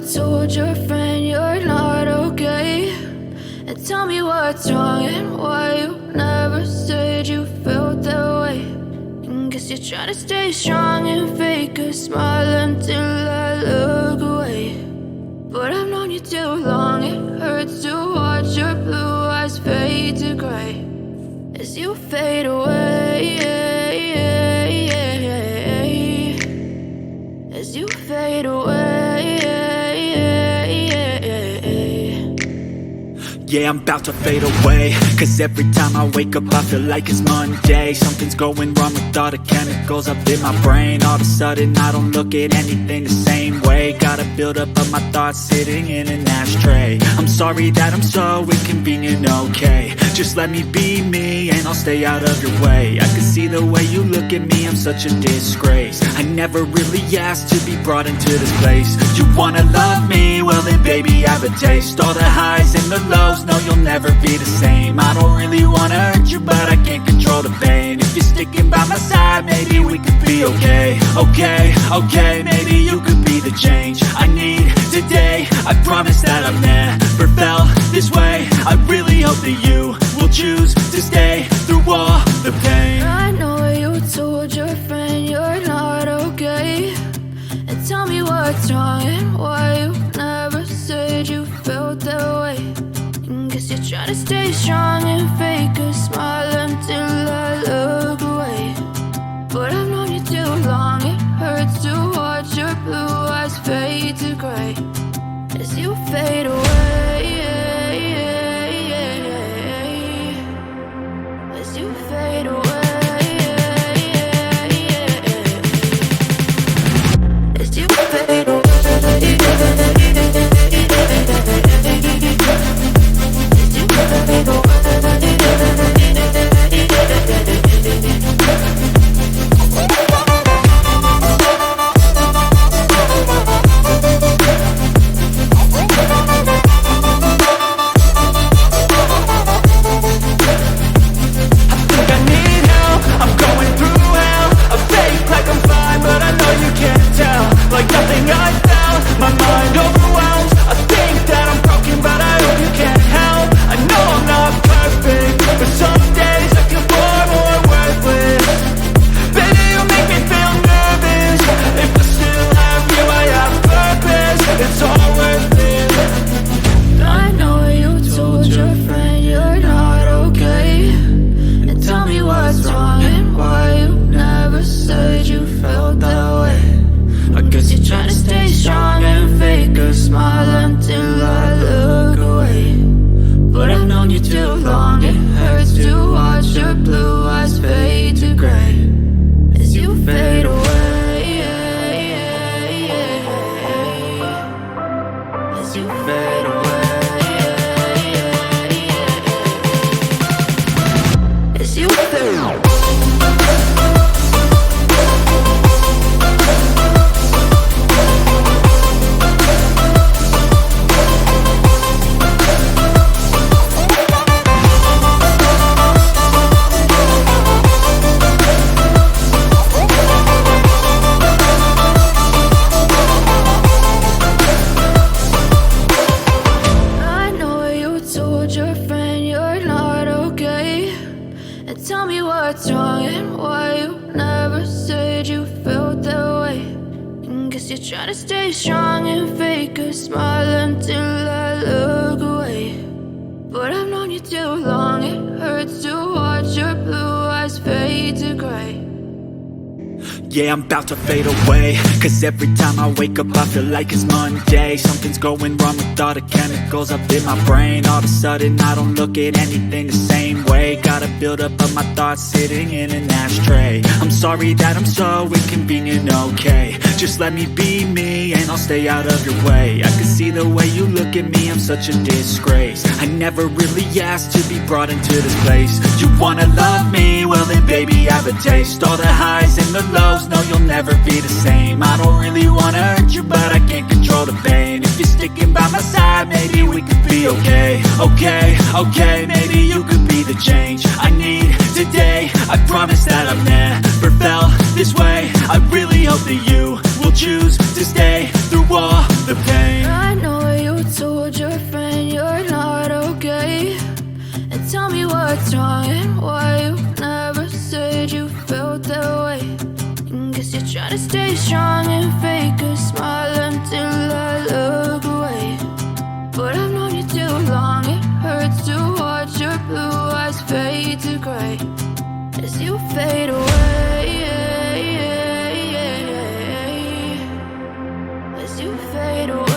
you told your friend you're not okay? And tell me what's wrong and why you never said you felt that way. And guess you're trying to stay strong and fake a smile until I look away. But I've known you too long, it hurts to watch your blue eyes fade to gray as you fade away, as you fade away. Yeah, I'm about to fade away, cause every time I wake up I feel like it's Monday. Something's going wrong with all the chemicals up in my brain. All of a sudden I don't look at anything the same way. Got a buildup of my thoughts sitting in an ashtray. I'm sorry that I'm so inconvenient, okay? Just let me be me and I'll stay out of your way. I can see the way you look at me, I'm such a disgrace. I never really asked to be brought into this place. You wanna love me? Well then baby I have a taste. All the highs and the lows, no, you'll never be the same. I don't really wanna hurt you, but I can't control the pain. If you're sticking by my side, maybe we could be okay. Okay, maybe you could be the change I need today. I promise that I've never felt this way. I really hope that you will choose to stay through all the pain. I know you told your friend you're not okay. And tell me what's wrong and why you never said you felt that way. Guess you're trying to stay strong and fake a smile until I look away. But I've known you too long, it hurts to watch your blue eyes fade to gray as you fade away, as you fade away, as you fade away. Tell me what's wrong and why you never said you felt that way. And guess you're trying to stay strong and fake a smile until I look away. But I've known you too long, it hurts to watch your blue eyes fade to gray. Yeah, I'm about to fade away, cause every time I wake up I feel like it's Monday. Something's going wrong with all the chemicals up in my brain. All of a sudden I don't look at anything the same way. Got a buildup of my thoughts sitting in an ashtray. I'm sorry that I'm so inconvenient, okay? Just let me be me and I'll stay out of your way. I can see the way you look at me, I'm such a disgrace. I never really asked to be brought into this place. You wanna love me? Well then baby I have a taste. All the highs and the lows, no, you'll never be the same. I don't really wanna hurt you, but I can't control the pain. If you're sticking by my side, maybe we could be okay. Okay, maybe you could be the change I need today. I promise that I've never felt this way. I really hope that you will choose to stay through all the pain. stay strong and fake a smile until I look away. But I've known you too long, it hurts to watch your blue eyes fade to gray as you fade away, as you fade away.